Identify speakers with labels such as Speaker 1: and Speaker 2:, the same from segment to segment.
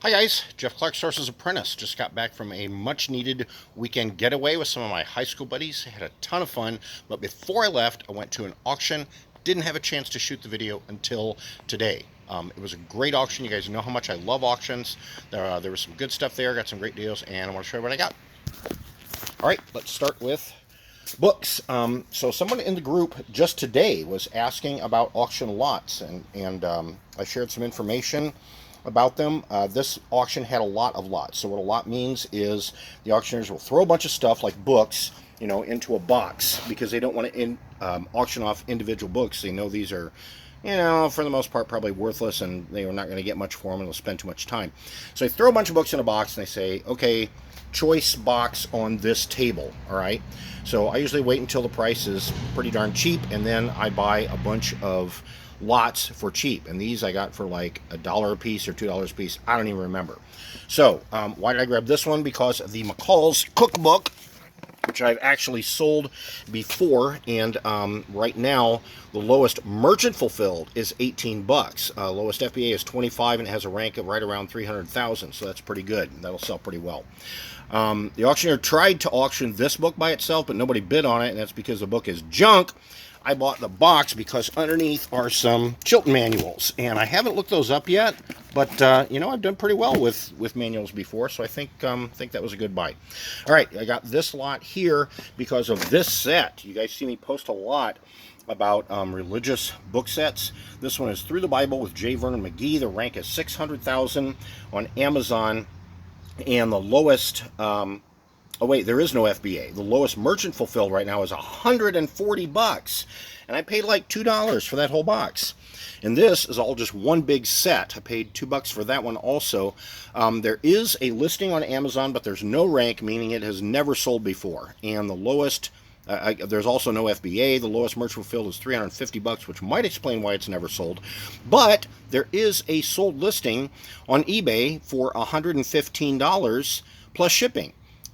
Speaker 1: Hi guys, Jeff Clark, Sources Apprentice. Just got back from a much needed weekend getaway with some of my high school buddies. Had a ton of fun, but before I left, I went to an auction. Didn't have a chance to shoot the video until today. It was a great auction. You guys know how much I love auctions. There was some good stuff there, got some great deals, and I want to show you what I got. All right, let's start with books. So someone in the group just today was asking about auction lots, and I shared some information about them. This auction had a lot of lots. So what a lot means is the auctioneers will throw a bunch of stuff like books, into a box because they don't want to auction off individual books. They know these are, for the most part, probably worthless, and they are not going to get much for them, and they'll spend too much time. So they throw a bunch of books in a box, and they say, okay, choice box on this table. All right. So I usually wait until the price is pretty darn cheap, and then I buy a bunch of lots for cheap. And these I got for like $1 a piece or $2 a piece. I don't even remember. So why did I grab this one? Because of the McCall's cookbook, which I've actually sold before, and right now the lowest merchant fulfilled is 18 bucks. Lowest FBA is 25, and it has a rank of right around 300,000, so that's pretty good. That'll sell pretty well. The auctioneer tried to auction this book by itself, but nobody bid on it, and that's because the book is junk. I bought the box because underneath are some Chilton manuals, and I haven't looked those up yet, but I've done pretty well with manuals before, so I think that was a good buy. All right, I got this lot here because of this set. You guys see me post a lot about religious book sets. This one is Through the Bible with J. Vernon McGee. The rank is 600,000 on Amazon, and the lowest oh wait, there is no FBA. The lowest merchant fulfilled right now is 140 bucks. And I paid like $2 for that whole box. And this is all just one big set. I paid $2 for that one also. There is a listing on Amazon, but there's no rank, meaning it has never sold before. And the lowest, there's also no FBA. The lowest merchant fulfilled is 350 bucks, which might explain why it's never sold. But there is a sold listing on eBay for $115 plus shipping.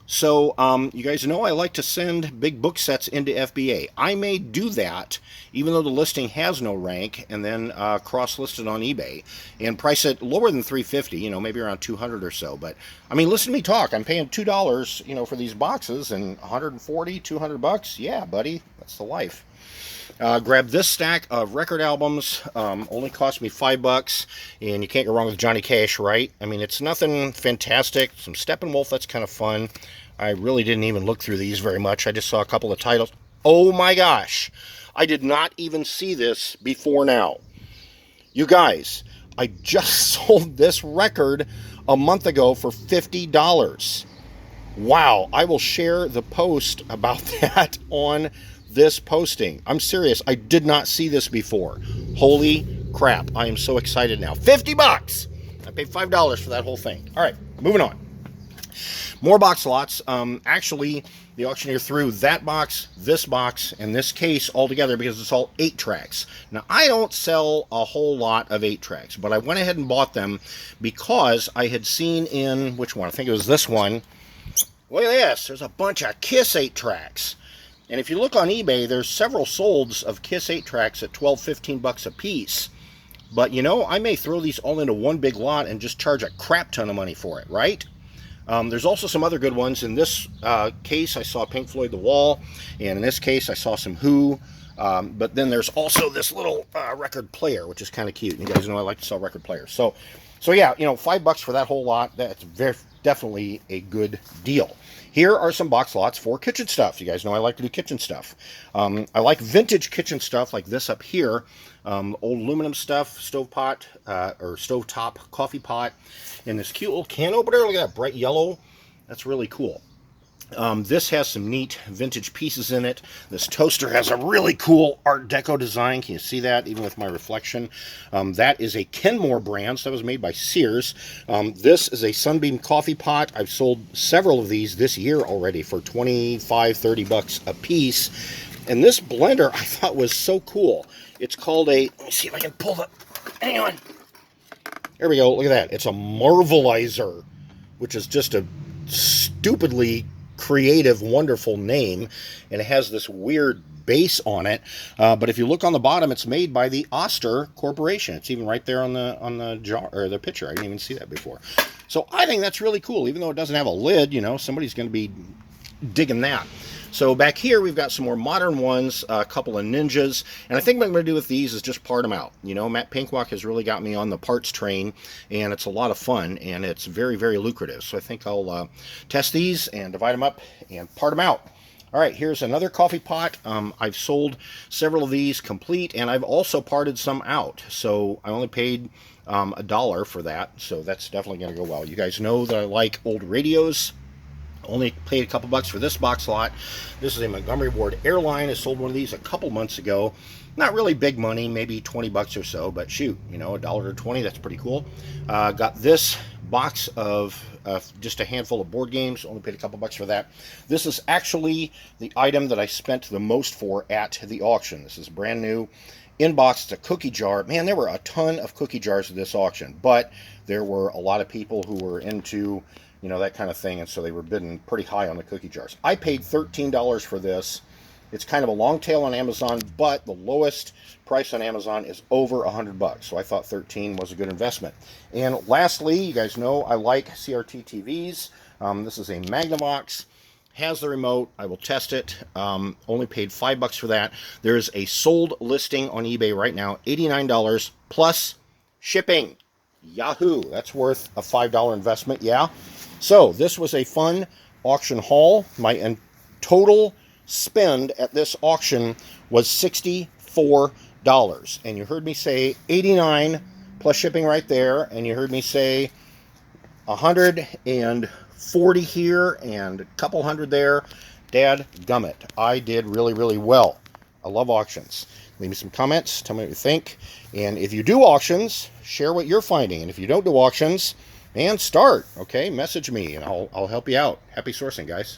Speaker 1: So you guys know I like to send big book sets into FBA. I may do that even though the listing has no rank, and then cross-list it on eBay and price it lower than $350, maybe around $200 or so. But I mean, listen to me talk. I'm paying $2, for these boxes, and 140, 200 bucks. Yeah, buddy, that's the life. Grab this stack of record albums. Only cost me $5, and you can't go wrong with Johnny Cash, right? I mean, it's nothing fantastic. Some Steppenwolf, that's kind of fun. I really didn't even look through these very much. I just saw a couple of titles. Oh my gosh, I did not even see this before now. You guys, I just sold this record a month ago for $50. Wow, I will share the post about that on this posting. I'm serious. I did not see this before. Holy crap. I am so excited now. 50 bucks. I paid $5 for that whole thing. All right, moving on. More box lots. Actually, the auctioneer threw that box, and this case all together because it's all 8 tracks. Now, I don't sell a whole lot of 8 tracks, but I went ahead and bought them because I had seen in, which one? I think it was this one. Look at this. There's a bunch of Kiss 8 tracks. And if you look on eBay, there's several solds of Kiss 8 tracks at $12-15 a piece. But I may throw these all into one big lot and just charge a crap ton of money for it, right? There's also some other good ones. In this case, I saw Pink Floyd The Wall, and in this case, I saw some Who. But then there's also this little record player, which is kind of cute. You guys know I like to sell record players. So yeah, $5 for that whole lot. That's definitely a good deal. Here are some box lots for kitchen stuff. You guys know I like to do kitchen stuff. I like vintage kitchen stuff like this up here. Old aluminum stuff, stovetop coffee pot, and this cute little can opener. Look at that bright yellow. That's really cool. This has some neat vintage pieces in it. This toaster has a really cool Art Deco design. Can you see that, even with my reflection? That is a Kenmore brand, so that was made by Sears. This is a Sunbeam coffee pot. I've sold several of these this year already for 25, 30 bucks a piece. And this blender I thought was so cool. It's called a, let me see if I can pull the, hang on. There we go, look at that. It's a Marvelizer, which is just a stupidly creative, wonderful name, and it has this weird base on it. But if you look on the bottom, it's made by the Oster Corporation. It's even right there on the jar or the picture. I didn't even see that before. So I think that's really cool. Even though it doesn't have a lid, you know, somebody's going to be digging that. So back here we've got some more modern ones, a couple of Ninjas, and I think what I'm going to do with these is just part them out. You know, Matt Pinkwalk has really got me on the parts train, and it's a lot of fun, and it's very, very lucrative. So I think I'll test these and divide them up and part them out. All right, here's another coffee pot. I've sold several of these complete, and I've also parted some out. So I only paid $1 for that, so that's definitely going to go well. You guys know that I like old radios. Only paid a couple bucks for this box lot. This is a Montgomery Ward Airline. I sold one of these a couple months ago. Not really big money, maybe 20 bucks or so, but shoot, you know, $1 to 20, that's pretty cool. Got this box of just a handful of board games. Only paid a couple bucks for that. This is actually the item that I spent the most for at the auction. This is brand new. Inbox, it's a cookie jar. Man, there were a ton of cookie jars at this auction, but there were a lot of people who were into, you know, that kind of thing, and so they were bidding pretty high on the cookie jars. I paid $13 for this. It's kind of a long tail on Amazon, but the lowest price on Amazon is over 100 bucks, so I thought 13 was a good investment. And lastly, you guys know I like CRT TVs. This is a Magnavox. Has the remote. I will test it. Only paid $5 for that. There's a sold listing on eBay right now, $89 plus shipping. Yahoo! That's worth a $5 investment, yeah. So this was a fun auction haul. My total spend at this auction was $64. And you heard me say 89 plus shipping right there. And you heard me say 140 here and a couple hundred there. Dad gummit. I did really, really well. I love auctions. Leave me some comments. Tell me what you think. And if you do auctions, share what you're finding. And if you don't do auctions, man, start. Okay, message me and I'll help you out. Happy sourcing, guys.